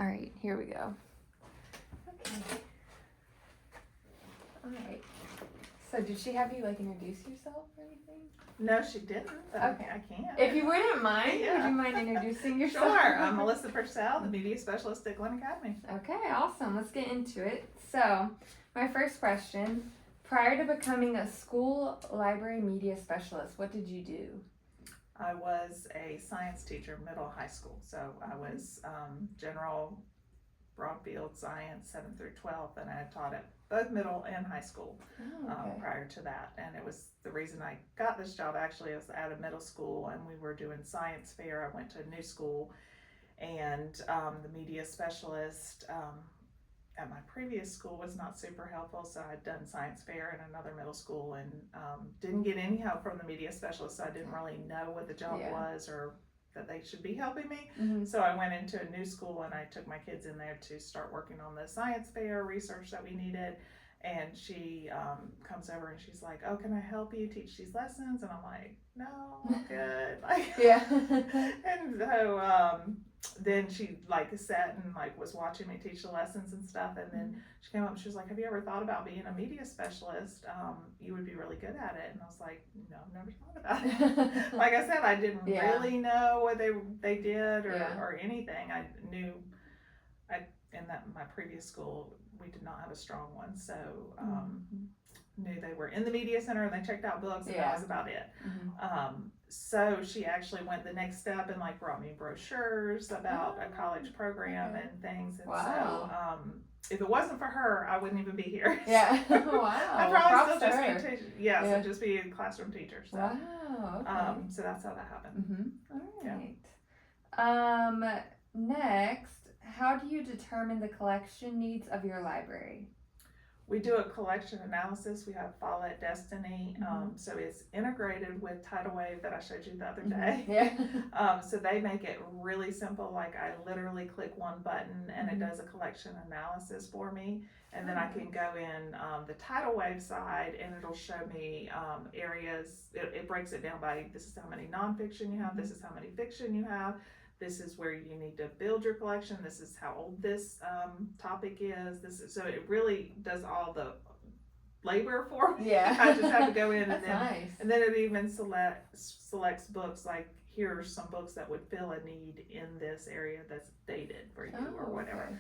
All right, here we go. Okay. All right. So did she have you like introduce yourself or anything? No, she didn't. Okay. I can't. If you wouldn't mind, Yeah. would you mind introducing yourself? Sure. I'm Melissa Purcell, the media specialist at Glen Academy. Okay, awesome. Let's get into it. So, my first question, prior to becoming a school library media specialist, what did you do? I was a science teacher, middle high school. So I was general broadfield science 7th through 12th, and I had taught at both middle and high school prior to that. And it was the reason I got this job. Actually, I was at a middle school and we were doing science fair. I went to a new school, and the media specialist at my previous school was not super helpful, so I'd done science fair in another middle school and didn't get any help from the media specialist, so I didn't really know what the job was or that they should be helping me. So I went into a new school and I took my kids in there to start working on the science fair research that we needed. And she comes over and she's like, "Oh, can I help you teach these lessons?" And I'm like, "No, I'm good." And so then she like sat and like was watching me teach the lessons and stuff. And then she came up and she was like, "Have you ever thought about being a media specialist? You would be really good at it." And I was like, "No, I've never thought about it." Like I said, I didn't really know what they did or anything. I knew in my previous school, we did not have a strong one, so knew they were in the media center and they checked out books, and that was about it. So she actually went the next step and like brought me brochures about a college program and things. And so if it wasn't for her, I wouldn't even be here. Wow. I'd probably still just be teaching. So just be a classroom teacher. So. Wow. Okay. So that's how that happened. All right. Next, how do you determine the collection needs of your library? We do a collection analysis. We have Follett Destiny, so it's integrated with Tidal Wave that I showed you the other day. So they make it really simple. Like I literally click one button and it does a collection analysis for me, and then I can go in the Tidal Wave side and it'll show me areas. It breaks it down by this is how many nonfiction you have, this is how many fiction you have. This is where you need to build your collection. This is how old this topic is. So it really does all the labor for me. I just have to go in and then it even selects books like here are some books that would fill a need in this area that's dated for you or whatever.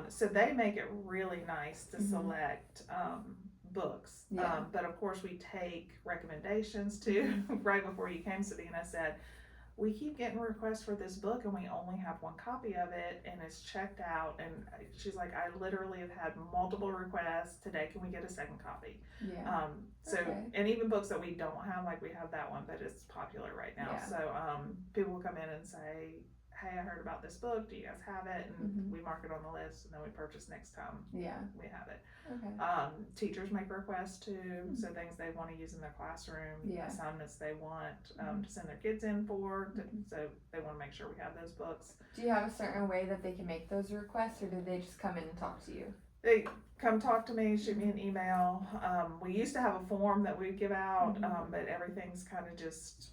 So they make it really nice to select books. But of course we take recommendations too. Right before you came, Sabina said, "We keep getting requests for this book and we only have one copy of it and it's checked out." And she's like, "I literally have had multiple requests today. Can we get a second copy?" And even books that we don't have, like we have that one, but it's popular right now. So people will come in and say, "Hey, I heard about this book. Do you guys have it?" And we mark it on the list and then we purchase next time we have it. Teachers make requests too, so things they want to use in their classroom, assignments they want to send their kids in for, so they want to make sure we have those books. Do you have a certain way that they can make those requests, or do they just come in and talk to you? They come talk to me, shoot me an email. We used to have a form that we'd give out, but everything's kind of just,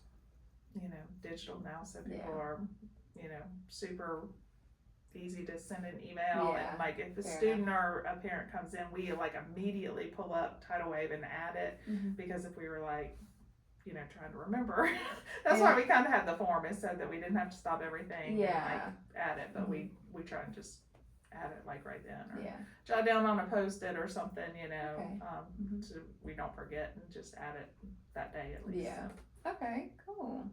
digital now, so people are, super easy to send an email. And like if a student or a parent comes in, we like immediately pull up Tidal Wave and add it, because if we were like, trying to remember, that's why we kind of had the form, is so that we didn't have to stop everything and like add it, but we try and just add it like right then, or jot down on a Post-it or something, so we don't forget, and just add it that day at least. Okay, cool.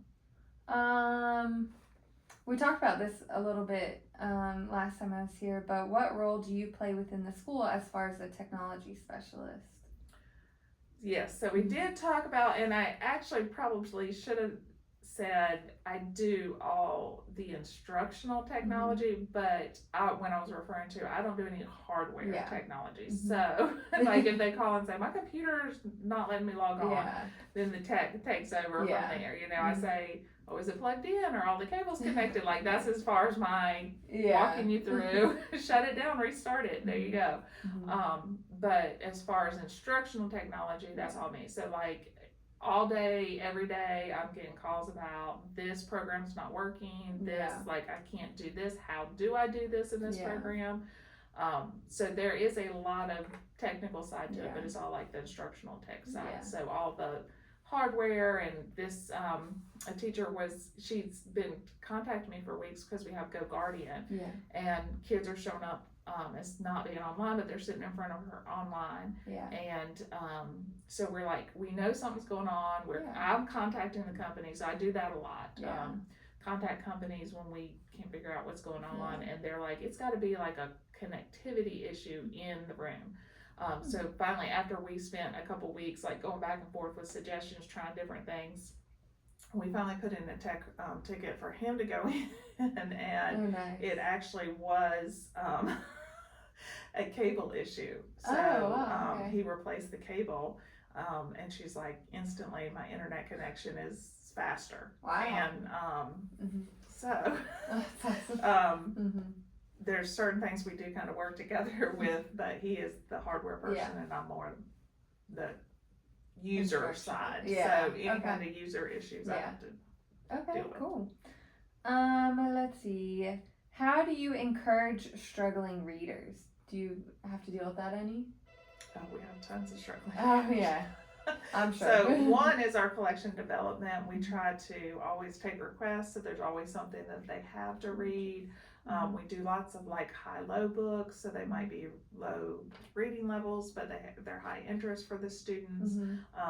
We talked about this a little bit last time I was here, but what role do you play within the school as far as a technology specialist? Yes, so we did talk about, and I actually probably should have said I do all the instructional technology, but when I was referring to, I don't do any hardware technology. So like if they call and say, "My computer's not letting me log on," then the tech takes over from there. I say, "Oh, is it plugged in? Are all the cables connected?" Like that's as far as my walking you through. Shut it down, restart it. There you go. But as far as instructional technology, that's all me. So like all day, every day, I'm getting calls about this program's not working, this, like, I can't do this, how do I do this in this program? So there is a lot of technical side to it, but it's all like the instructional tech side. So all the hardware and this, a teacher she's been contacting me for weeks because we have Go Guardian, and kids are showing up, it's not being online, but they're sitting in front of her online, and so we're like, we know something's going on. I'm contacting the company, so I do that a lot. Contact companies when we can't figure out what's going on, and they're like, it's got to be like a connectivity issue in the room. So finally, after we spent a couple weeks like going back and forth with suggestions, trying different things, we finally put in a tech ticket for him to go in, and it actually was a cable issue. So he replaced the cable, and she's like, instantly my internet connection is faster. And so there's certain things we do kind of work together with, but he is the hardware person and I'm more the user side. So any kind of user issues I have to deal with. Cool. Let's see. How do you encourage struggling readers? Do you have to deal with that any? Oh, we have tons of struggling readers. Oh yeah, I'm sure. So one is our collection development. We try to always take requests, so there's always something that they have to read. We do lots of like high-low books, so they might be low reading levels, but they're high interest for the students.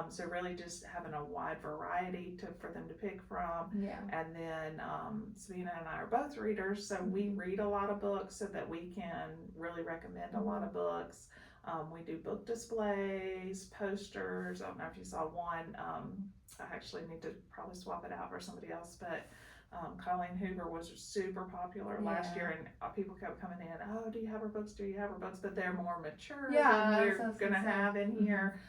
So really just having a wide variety for them to pick from. And then Sabina and I are both readers, so we read a lot of books so that we can really recommend a lot of books. We do book displays, posters. I don't know if you saw one. I actually need to probably swap it out for somebody else, but Colleen Hoover was super popular last year, and people kept coming in, oh, do you have her books, do you have her books, but they're more mature than we're going to have in here.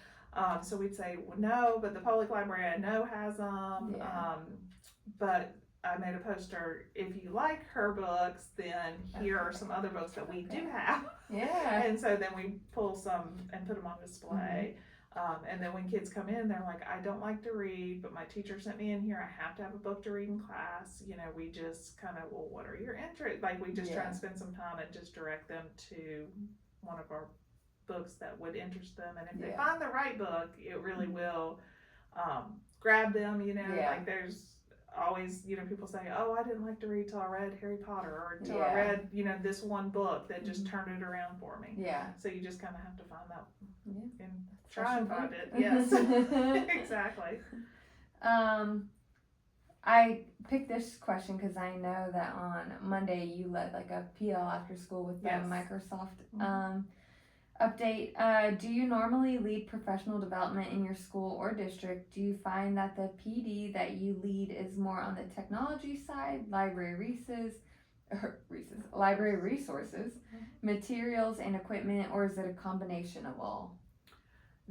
So we'd say, well, no, but the public library I know has them. But I made a poster, if you like her books, then here are some other books that we do have. And so then we pull some and put them on display. And then when kids come in, they're like, I don't like to read, but my teacher sent me in here, I have to have a book to read in class. You know, we just kind of, well, what are your interests? Like, we just try and spend some time and just direct them to one of our books that would interest them. And if they find the right book, it really will grab them, you know, like there's always, you know, people say, oh, I didn't like to read till I read Harry Potter, or till I read, you know, this one book that just turned it around for me. So you just kind of have to find that and try and find it. Yes. Exactly. I picked this question because I know that on Monday you led like a PL after school with the Microsoft update. Do you normally lead professional development in your school or district? Do you find that the PD that you lead is more on the technology side, library resources, materials and equipment, or is it a combination of all?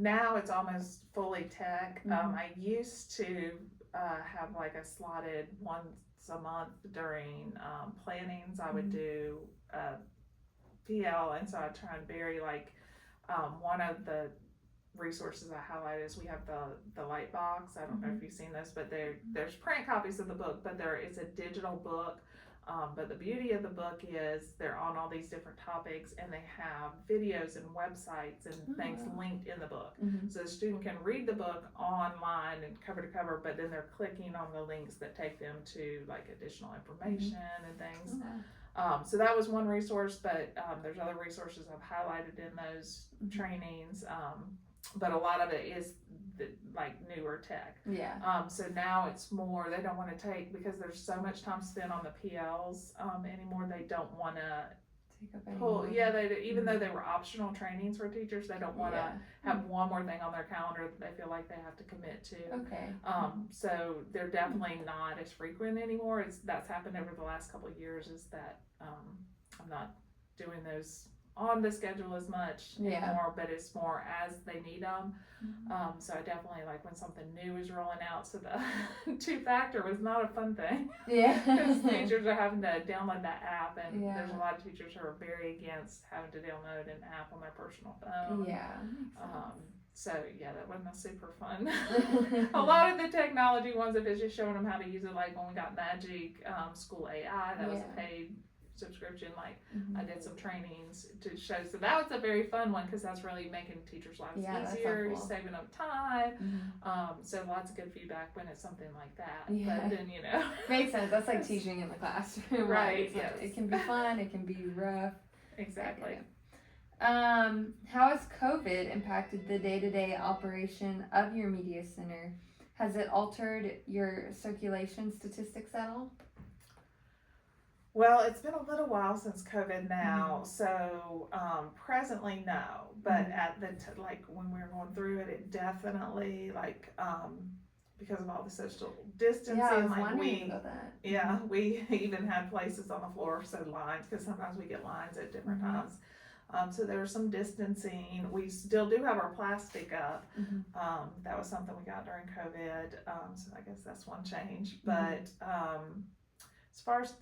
Now it's almost fully tech. I used to have like a slotted once a month during plannings. I would do PL, and so I try and vary. Like one of the resources I highlight is we have the light box. I don't know if you've seen this, but there's print copies of the book, but it's a digital book. But the beauty of the book is they're on all these different topics, and they have videos and websites and things linked in the book. So the student can read the book online and cover to cover, but then they're clicking on the links that take them to like additional information and things. So that was one resource, but there's other resources I've highlighted in those trainings. But a lot of it is like newer tech. So now it's more, they don't want to take, because there's so much time spent on the PLs anymore, they don't want to pull, even though they were optional trainings for teachers, they don't want to have one more thing on their calendar that they feel like they have to commit to. So they're definitely not as frequent anymore. That's happened over the last couple of years, is that I'm not doing those on the schedule as much anymore, but it's more as they need them. So I definitely like when something new is rolling out. So the two-factor was not a fun thing. Because teachers are having to download that app, and there's a lot of teachers who are very against having to download an app on their personal phone. So yeah, that wasn't a super fun. A lot of the technology ones, if it's just showing them how to use it, like when we got Magic School AI, that was a paid subscription. Like I did some trainings to show, so that was a very fun one because that's really making teachers' lives easier, saving up time. So lots of good feedback when it's something like that. But then makes sense. That's like teaching in the classroom, right? Yes. It can be fun. It can be rough. Exactly. How has COVID impacted the day-to-day operation of your media center? Has it altered your circulation statistics at all? Well, it's been a little while since COVID now, so presently no. But at the like when we were going through it, it definitely because of all the social distancing. Yeah, I was wondering about that. Yeah, we even had places on the floor said lines because sometimes we get lines at different times. So there was some distancing. We still do have our plastic up. That was something we got during COVID. So I guess that's one change. But as far as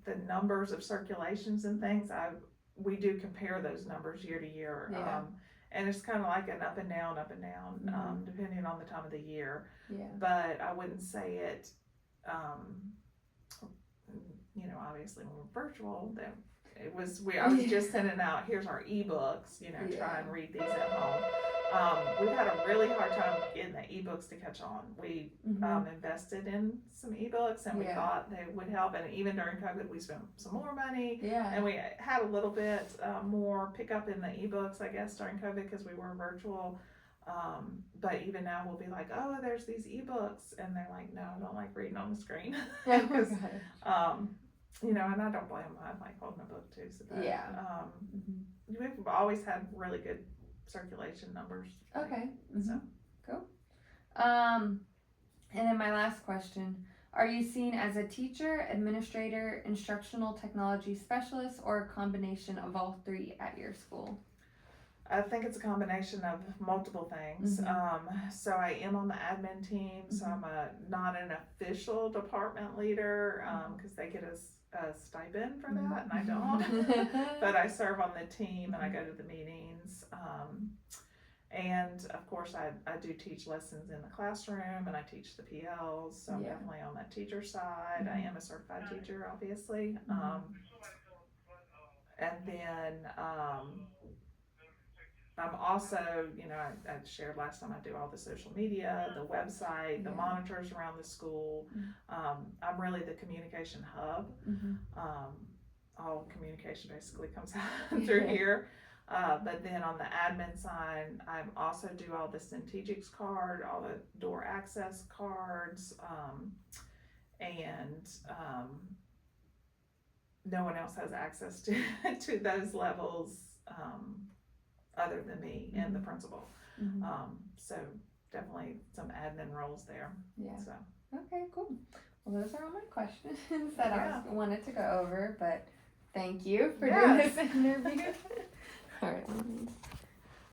the numbers of circulations and things, we do compare those numbers year to year. And it's kind of like an up and down, depending on the time of the year. But I wouldn't say it, obviously when we're virtual, then I was just sending out, here's our ebooks, try and read these at home. We've had a really hard time getting the ebooks to catch on. We invested in some ebooks and we thought they would help, and even during COVID we spent some more money and we had a little bit more pickup in the ebooks, I guess, during COVID because we were virtual. But even now we'll be like, oh, there's these ebooks, and they're like, no, I don't like reading on the screen. And I don't blame them. I like holding a book too. So we've always had really good circulation numbers. Okay. So cool. And then my last question: are you seen as a teacher, administrator, instructional technology specialist, or a combination of all three at your school? I think it's a combination of multiple things. So I am on the admin team, so I'm not an official department leader because they get a stipend for that, and I don't. But I serve on the team and I go to the meetings. And of course I do teach lessons in the classroom and I teach the PLs, so I'm definitely on that teacher side. I am a certified teacher, obviously. And then I'm also, I shared last time, I do all the social media, the website, the monitors around the school. I'm really the communication hub. All communication basically comes out through here. But then on the admin side, I also do all the Centegix card, all the door access cards, and no one else has access to those levels other than me and the principal. So definitely some admin roles there. So. Okay, cool. Well, those are all my questions that I wanted to go over, but thank you for doing this interview. All right.